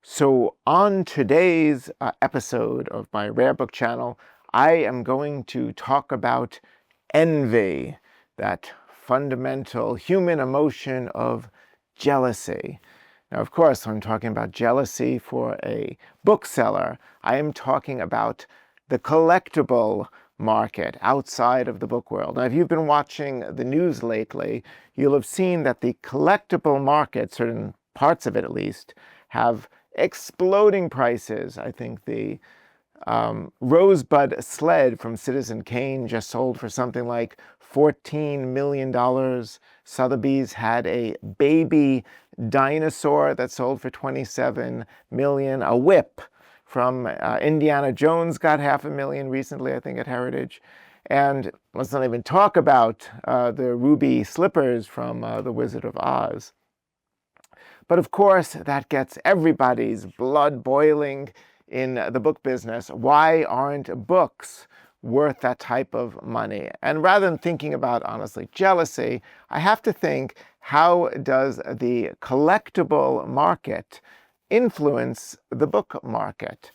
So on today's episode of my Rare Book channel, I am going to talk about envy, that fundamental human emotion of jealousy. Now, of course, when I'm talking about jealousy for a bookseller, I am talking about the collectible market outside of the book world. Now, if you've been watching the news lately, you'll have seen that the collectible market, certain parts of it at least, have exploding prices. I think the Rosebud sled from Citizen Kane just sold for something like $14 million. Sotheby's had a baby dinosaur that sold for $27 million. A whip from Indiana Jones got $500,000 recently, I think, at Heritage. And let's not even talk about the ruby slippers from The Wizard of Oz. But of course, that gets everybody's blood boiling in the book business. Why aren't books worth that type of money? And rather than thinking about, honestly, jealousy, I have to think, how does the collectible market influence the book market?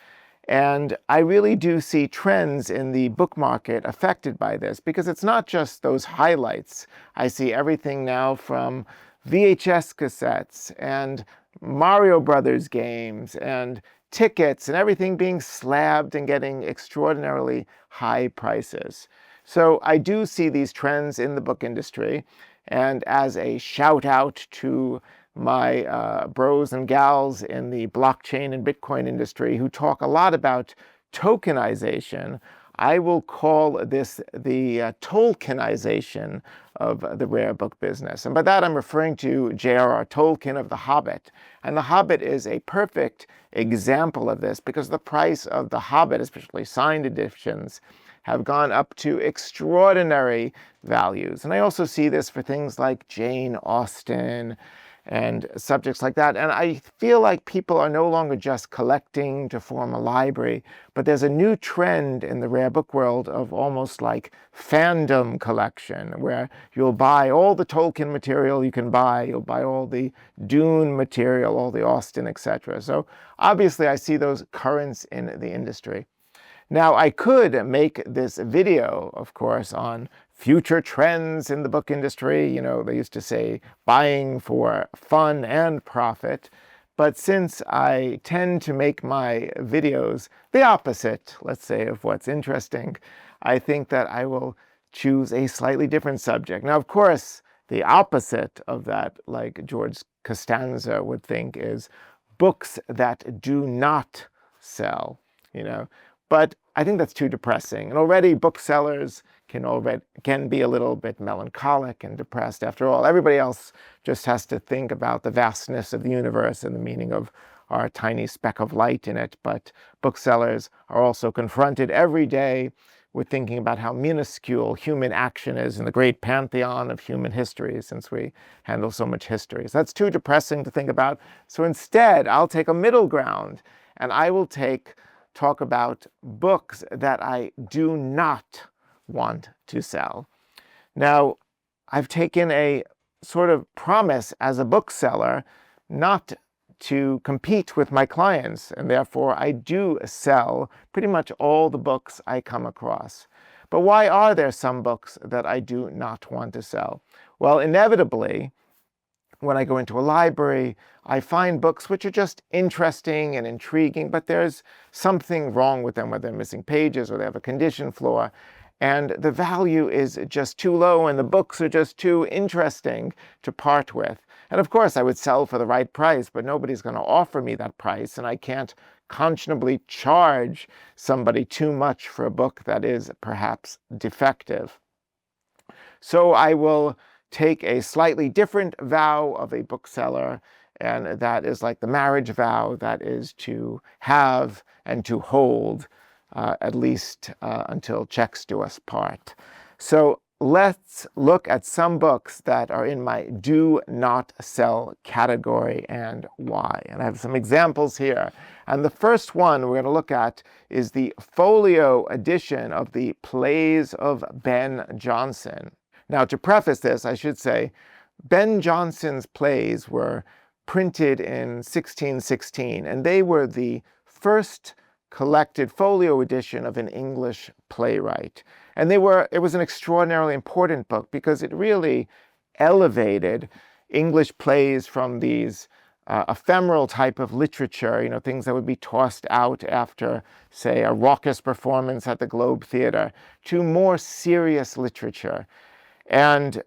And I really do see trends in the book market affected by this, because it's not just those highlights. I see everything now from VHS cassettes and Mario Brothers games and tickets and everything being slabbed and getting extraordinarily high prices. So I do see these trends in the book industry. And as a shout out to my bros and gals in the blockchain and Bitcoin industry who talk a lot about tokenization, I will call this the Tolkienization of the rare book business. And by that I'm referring to J.R.R. Tolkien of The Hobbit. And The Hobbit is a perfect example of this, because the price of The Hobbit, especially signed editions, have gone up to extraordinary values. And I also see this for things like Jane Austen and subjects like that. And I feel like people are no longer just collecting to form a library, but there's a new trend in the rare book world of almost like fandom collection, where you'll buy all the Tolkien material you can buy, you'll buy all the Dune material, all the Austen, etc. So obviously I see those currents in the industry. Now, I could make this video, of course, on future trends in the book industry. You know, they used to say buying for fun and profit. But since I tend to make my videos the opposite, let's say, of what's interesting, I think that I will choose a slightly different subject. Now, of course, the opposite of that, like George Costanza would think, is books that do not sell, you know. But I think that's too depressing. And already booksellers can be a little bit melancholic and depressed. After all, everybody else just has to think about the vastness of the universe and the meaning of our tiny speck of light in it. But booksellers are also confronted every day with thinking about how minuscule human action is in the great pantheon of human history, since we handle so much history. So that's too depressing to think about. So instead, I'll take a middle ground, and I will talk about books that I do not want to sell. Now, I've taken a sort of promise as a bookseller not to compete with my clients, and therefore I do sell pretty much all the books I come across. But why are there some books that I do not want to sell? Well, inevitably, when I go into a library, I find books which are just interesting and intriguing, but there's something wrong with them, whether they're missing pages or they have a condition flaw, and the value is just too low and the books are just too interesting to part with. And of course, I would sell for the right price, but nobody's going to offer me that price, and I can't conscionably charge somebody too much for a book that is perhaps defective. So I will take a slightly different vow of a bookseller, and that is like the marriage vow, that is to have and to hold, at least until checks do us part. So let's look at some books that are in my do not sell category and why. And I have some examples here. And the first one we're going to look at is the folio edition of the Plays of Ben Jonson. Now, to preface this, I should say Ben Jonson's plays were printed in 1616, and they were the first collected folio edition of an English playwright. And it was an extraordinarily important book because it really elevated English plays from these ephemeral type of literature, things that would be tossed out after, say, a raucous performance at the Globe Theatre, to more serious literature. And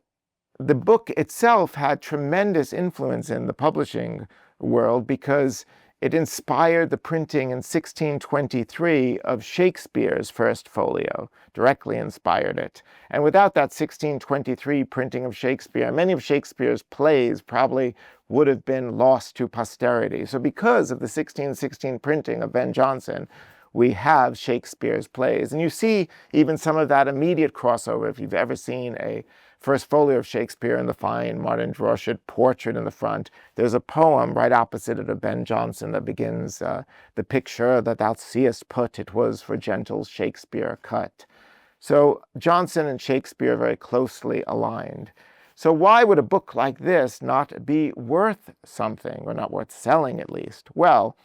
the book itself had tremendous influence in the publishing world because it inspired the printing in 1623 of Shakespeare's first folio, directly inspired it. And without that 1623 printing of Shakespeare, many of Shakespeare's plays probably would have been lost to posterity. So because of the 1616 printing of Ben Jonson, we have Shakespeare's plays. And you see even some of that immediate crossover if you've ever seen a first folio of Shakespeare in the fine Martin Droschett portrait in the front. There's a poem right opposite it of Ben Jonson that begins, the picture that thou seest put, it was for gentle Shakespeare cut. So Jonson and Shakespeare are very closely aligned. So why would a book like this not be worth something, or not worth selling at least? Well,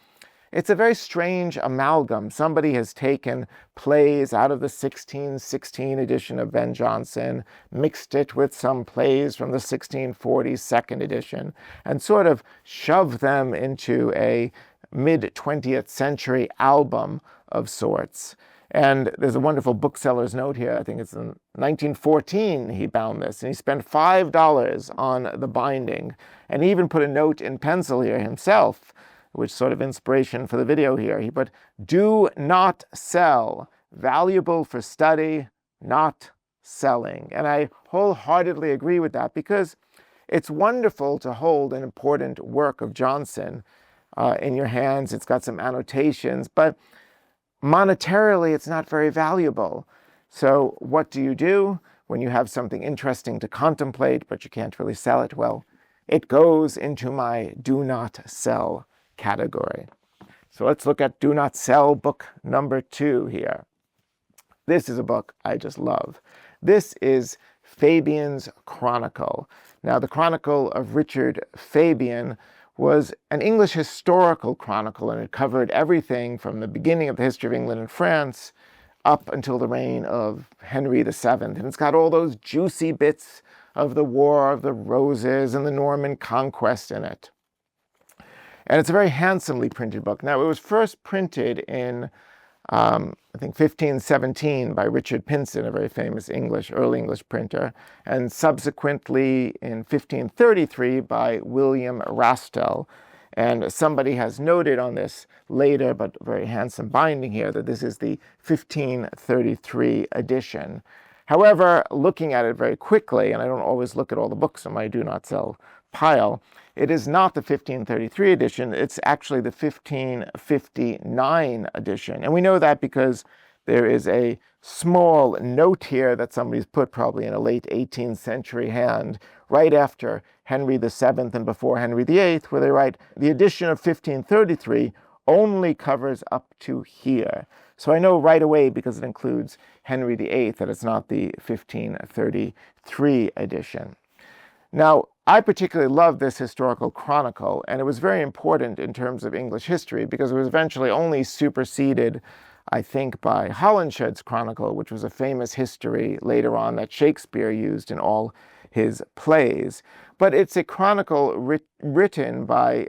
it's a very strange amalgam. Somebody has taken plays out of the 1616 edition of Ben Jonson, mixed it with some plays from the 1640 second edition, and sort of shoved them into a mid-20th century album of sorts. And there's a wonderful bookseller's note here. I think it's in 1914 he bound this, and he spent $5 on the binding, and he even put a note in pencil here himself, which sort of inspiration for the video here. He put, "Do not sell, valuable for study, not selling." And I wholeheartedly agree with that because it's wonderful to hold an important work of Jonson in your hands. It's got some annotations, but monetarily it's not very valuable. So what do you do when you have something interesting to contemplate, but you can't really sell it? Well, it goes into my do not sell category. So let's look at Do Not Sell book number 2 here. This is a book I just love. This is Fabian's Chronicle. Now, the Chronicle of Richard Fabian was an English historical chronicle, and it covered everything from the beginning of the history of England and France up until the reign of Henry VII. And it's got all those juicy bits of the War of the Roses and the Norman Conquest in it. And it's a very handsomely printed book. Now, it was first printed in, I think, 1517 by Richard Pinson, a very famous early English printer, and subsequently in 1533 by William Rastell. And somebody has noted on this later, but very handsome binding here, that this is the 1533 edition. However, looking at it very quickly, and I don't always look at all the books on my Do Not Sell pile, it is not the 1533 edition, it's actually the 1559 edition. And we know that because there is a small note here that somebody's put probably in a late 18th century hand, right after Henry VII and before Henry VIII, where they write, the edition of 1533 only covers up to here. So I know right away, because it includes Henry VIII, that it's not the 1533 edition. Now, I particularly love this historical chronicle, and it was very important in terms of English history because it was eventually only superseded, I think, by Holinshed's Chronicle, which was a famous history later on that Shakespeare used in all his plays. But it's a chronicle written by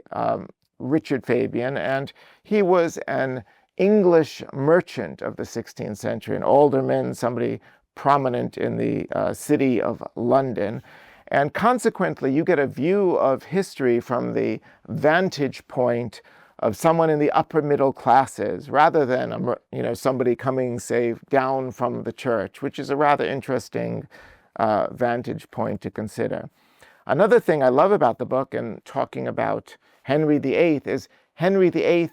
Richard Fabian, and he was an English merchant of the 16th century, an alderman, somebody prominent in the city of London. And consequently, you get a view of history from the vantage point of someone in the upper middle classes, rather than somebody coming, say, down from the church, which is a rather interesting vantage point to consider. Another thing I love about the book, and talking about Henry VIII, is Henry VIII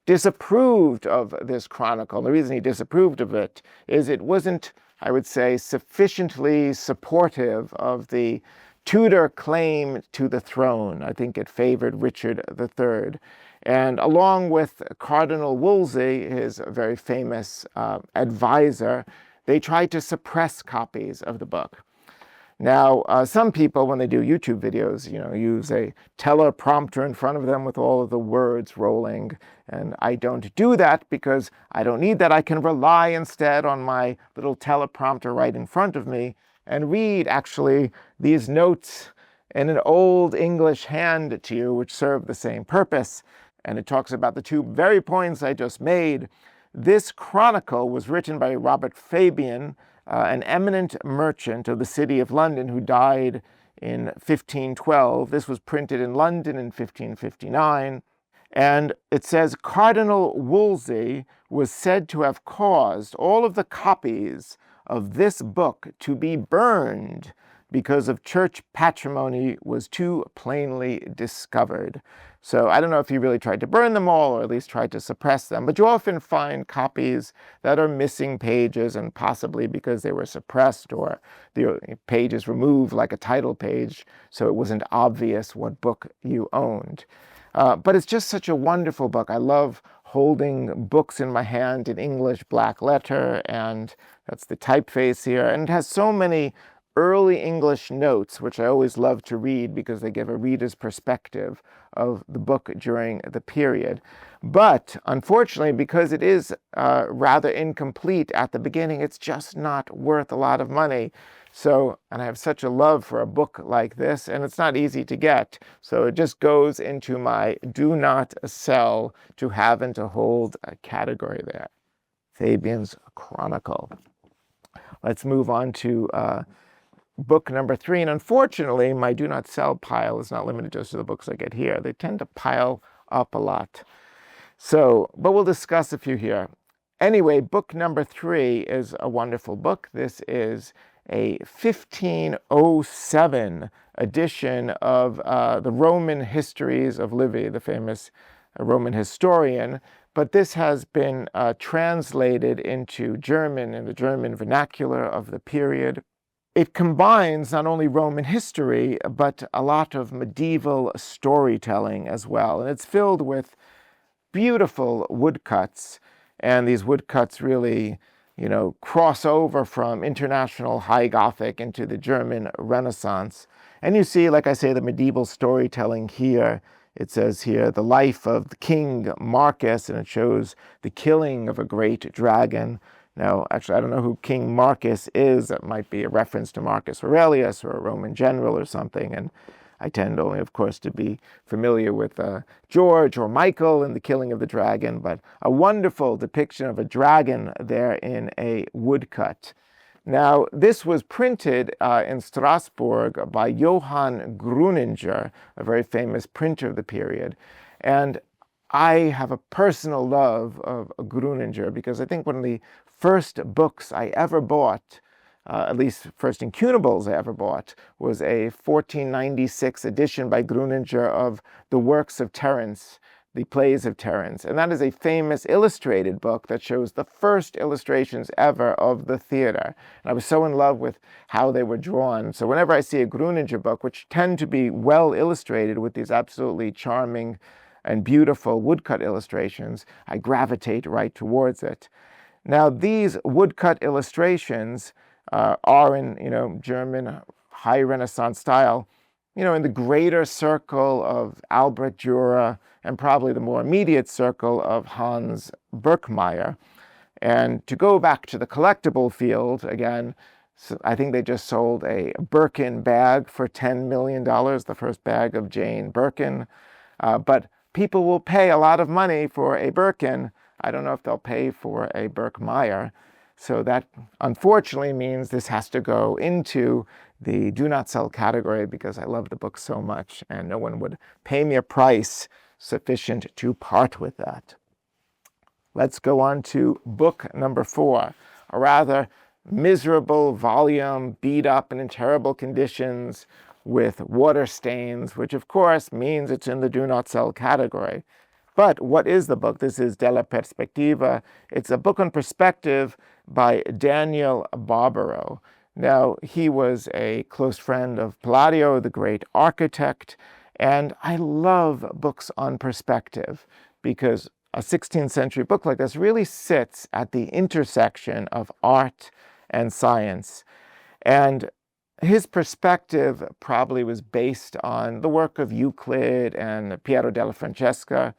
disapproved of this chronicle. The reason he disapproved of it is it wasn't, I would say, sufficiently supportive of the Tudor claim to the throne. I think it favored Richard III. And along with Cardinal Wolsey, his very famous advisor, they tried to suppress copies of the book. Now, some people, when they do YouTube videos, use a teleprompter in front of them with all of the words rolling. And I don't do that because I don't need that. I can rely instead on my little teleprompter right in front of me and read, actually, these notes in an old English hand to you, which serve the same purpose. And it talks about the two very points I just made. This chronicle was written by Robert Fabian, an eminent merchant of the city of London who died in 1512. This was printed in London in 1559. And it says Cardinal Wolsey was said to have caused all of the copies of this book to be burned because of church patrimony was too plainly discovered. So I don't know if he really tried to burn them all or at least tried to suppress them, but you often find copies that are missing pages, and possibly because they were suppressed or the pages removed like a title page, so it wasn't obvious what book you owned. But it's just such a wonderful book. I love holding books in my hand in English black letter, and that's the typeface here, and it has so many early English notes, which I always love to read because they give a reader's perspective of the book during the period. But unfortunately, because it is rather incomplete at the beginning, it's just not worth a lot of money. So, and I have such a love for a book like this, and it's not easy to get. So it just goes into my do not sell to have and to hold a category there. Fabian's Chronicle. Let's move on to book number 3, and unfortunately my do not sell pile is not limited just to the books I get here. They tend to pile up a lot. So, but we'll discuss a few here. Anyway, book number 3 is a wonderful book. This is a 1507 edition of the Roman Histories of Livy, the famous Roman historian. But this has been translated into German in the German vernacular of the period. It combines not only Roman history, but a lot of medieval storytelling as well. And it's filled with beautiful woodcuts. And these woodcuts really, cross over from international High Gothic into the German Renaissance. And you see, like I say, the medieval storytelling here. It says here, the life of the King Marcus, and it shows the killing of a great dragon. Now, actually, I don't know who King Marcus is. That might be a reference to Marcus Aurelius or a Roman general or something. And I tend only, of course, to be familiar with George or Michael and the killing of the dragon. But a wonderful depiction of a dragon there in a woodcut. Now, this was printed in Strasbourg by Johann Gruninger, a very famous printer of the period. And I have a personal love of Gruninger because I think one of the first books I ever bought, at least first incunables I ever bought, was a 1496 edition by Gruninger of the works of Terence, the plays of Terence. And that is a famous illustrated book that shows the first illustrations ever of the theater. And I was so in love with how they were drawn. So whenever I see a Gruninger book, which tend to be well illustrated with these absolutely charming and beautiful woodcut illustrations, I gravitate right towards it. Now, these woodcut illustrations are in, German high Renaissance style, in the greater circle of Albrecht Dürer and probably the more immediate circle of Hans Birkmeier. And to go back to the collectible field, again, I think they just sold a Birkin bag for $10 million, the first bag of Jane Birkin. But people will pay a lot of money for a Birkin. I don't know if they'll pay for a Birkmeier. So that unfortunately means this has to go into the do not sell category because I love the book so much and no one would pay me a price sufficient to part with that. Let's go on to book number 4, a rather miserable volume, beat up and in terrible conditions with water stains, which of course means it's in the do not sell category. But what is the book? This is Della Perspectiva. It's a book on perspective by Daniel Barbaro. Now, he was a close friend of Palladio, the great architect, and I love books on perspective because a 16th century book like this really sits at the intersection of art and science. And his perspective probably was based on the work of Euclid and Piero della Francesca,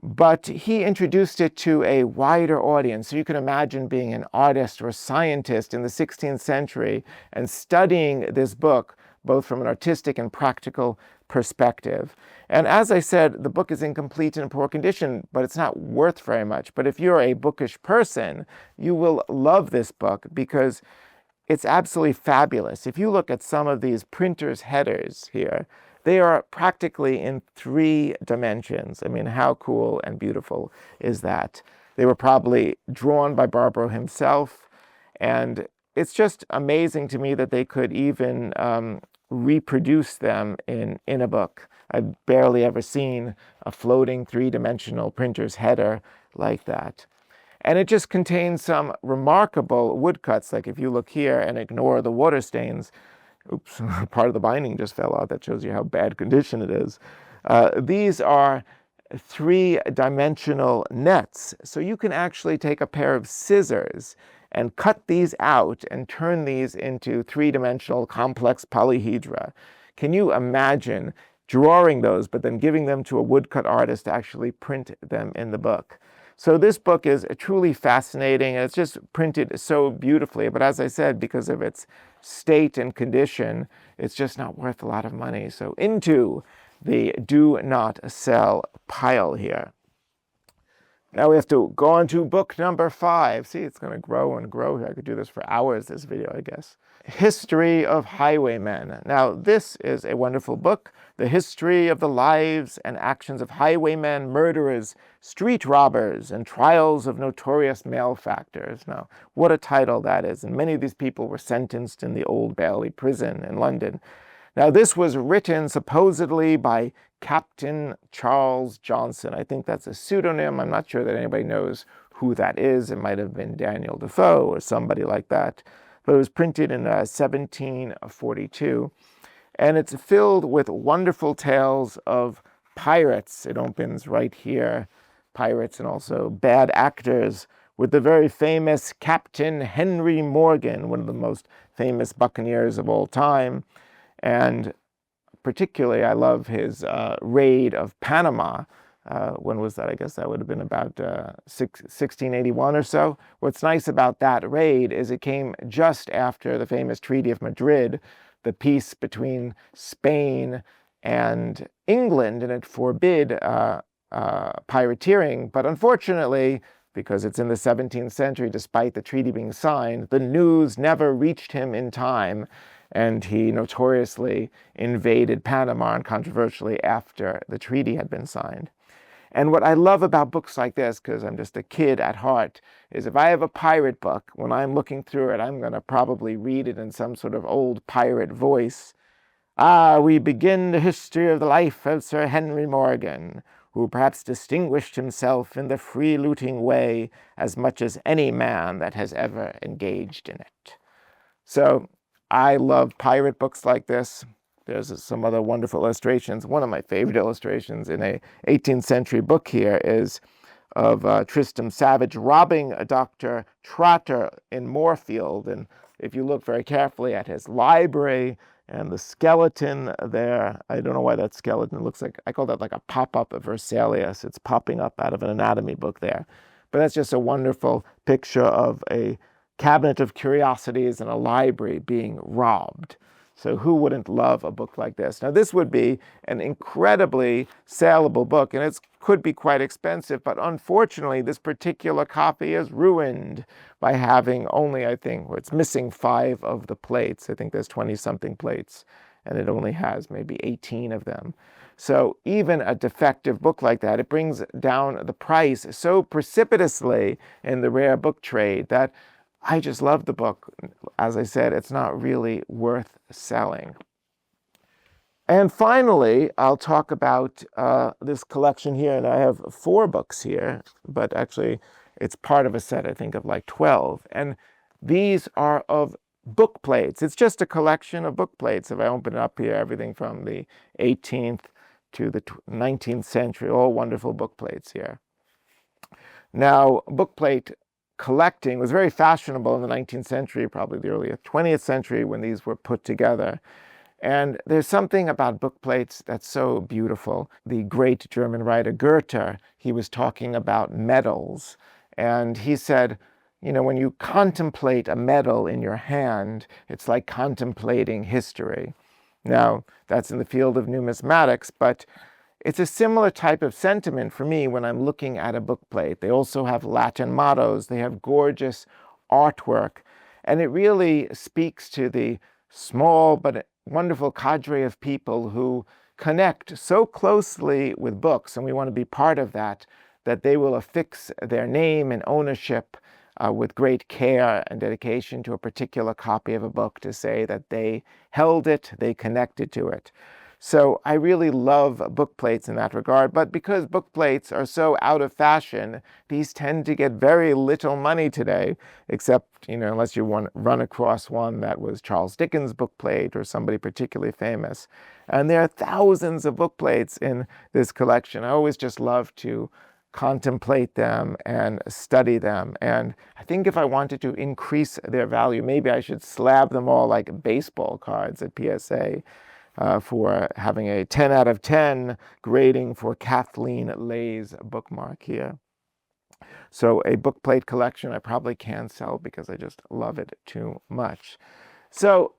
but he introduced it to a wider audience. So you can imagine being an artist or a scientist in the 16th century and studying this book, both from an artistic and practical perspective. And as I said, the book is in complete and poor condition, but it's not worth very much. But if you're a bookish person, you will love this book because it's absolutely fabulous. If you look at some of these printer's headers here, they are practically in 3 dimensions. I mean, how cool and beautiful is that? They were probably drawn by Barbaro himself, and it's just amazing to me that they could even reproduce them in a book. I've barely ever seen a floating 3-dimensional printer's header like that. And it just contains some remarkable woodcuts. Like if you look here and ignore the water stains, oops, part of the binding just fell out. That shows you how bad condition it is. These are 3-dimensional nets. So you can actually take a pair of scissors and cut these out and turn these into 3-dimensional complex polyhedra. Can you imagine drawing those, but then giving them to a woodcut artist to actually print them in the book? So this book is truly fascinating, and it's just printed so beautifully. But as I said, because of its state and condition, it's just not worth a lot of money. So into the do not sell pile here. Now we have to go on to book number 5. See, it's going to grow and grow here. I could do this for hours, this video, I guess. History of Highwaymen. Now, this is a wonderful book. The history of the lives and actions of highwaymen, murderers, street robbers, and trials of notorious malefactors. Now, what a title that is. And many of these people were sentenced in the Old Bailey prison in London. Now, this was written supposedly by Captain Charles Johnson. I think that's a pseudonym. I'm not sure that anybody knows who that is. It might have been Daniel Defoe or somebody like that. But it was printed in 1742. And it's filled with wonderful tales of pirates. It opens right here. Pirates and also bad actors, with the very famous Captain Henry Morgan, one of the most famous buccaneers of all time. And particularly, I love his raid of Panama. When was that? I guess that would have been about 1681 or so. What's nice about that raid is it came just after the famous Treaty of Madrid, the peace between Spain and England, and it forbid pirateering. But unfortunately, because it's in the 17th century, despite the treaty being signed, the news never reached him in time. And he notoriously invaded Panama, and controversially after the treaty had been signed. And what I love about books like this, because I'm just a kid at heart, is if I have a pirate book, when I'm looking through it, I'm going to probably read it in some sort of old pirate voice. We begin the history of the life of Sir Henry Morgan, who perhaps distinguished himself in the free-looting way as much as any man that has ever engaged in it. So I love pirate books like this. There's some other wonderful illustrations. One of my favorite illustrations in a 18th century book here is of Tristram Savage robbing a Dr. Trotter in Moorfield. And if you look very carefully at his library and the skeleton there, I don't know why that skeleton looks like, I call that like a pop-up of Versalius. It's popping up out of an anatomy book there. But that's just a wonderful picture of a cabinet of curiosities and a library being robbed. So who wouldn't love a book like this? Now, this would be an incredibly saleable book, and it could be quite expensive, but unfortunately, this particular copy is ruined by having only, I think, it's missing 5 of the plates. I think there's 20-something plates, and it only has maybe 18 of them. So even a defective book like that, it brings down the price so precipitously in the rare book trade that I just love the book. As I said, it's not really worth selling. And finally, I'll talk about this collection here. And I have 4 books here, but actually it's part of a set, I think, of like 12. And these are of book plates. It's just a collection of book plates. If I open it up here, everything from the 18th to the 19th century, all wonderful book plates here. Now, book plate collecting was very fashionable in the 19th century, probably the early 20th century when these were put together. And there's something about book plates that's so beautiful. The great German writer Goethe, he was talking about medals. And he said, you know, when you contemplate a medal in your hand, it's like contemplating history. Now, that's in the field of numismatics, but it's a similar type of sentiment for me when I'm looking at a book plate. They also have Latin mottos. They have gorgeous artwork. And it really speaks to the small but wonderful cadre of people who connect so closely with books, and we want to be part of that, that they will affix their name and ownership with great care and dedication to a particular copy of a book to say that they held it, they connected to it. So I really love book plates in that regard, but because book plates are so out of fashion, these tend to get very little money today, except, you know, unless you run across one that was Charles Dickens' book plate or somebody particularly famous. And there are thousands of book plates in this collection. I always just love to contemplate them and study them. And I think if I wanted to increase their value, maybe I should slab them all like baseball cards at PSA. For having a 10 out of 10 grading for Kathleen Lay's bookmark here. So a book plate collection I probably can sell because I just love it too much. So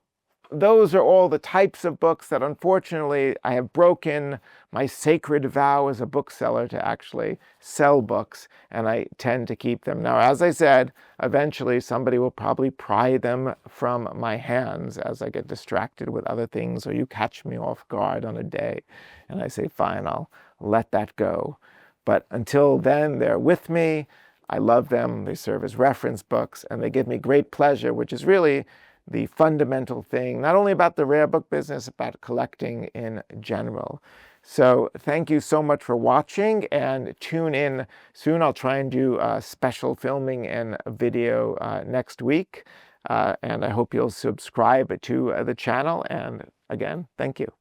those are all the types of books that unfortunately I have broken my sacred vow as a bookseller to actually sell books, and I tend to keep them. Now, as I said, eventually somebody will probably pry them from my hands as I get distracted with other things, or you catch me off guard on a day and I say, fine, I'll let that go. But until then, they're with me. I love them. They serve as reference books, and they give me great pleasure, which is really the fundamental thing, not only about the rare book business, about collecting in general. So thank you so much for watching, and tune in soon. I'll try and do special filming and video next week. And I hope you'll subscribe to the channel. And again, thank you.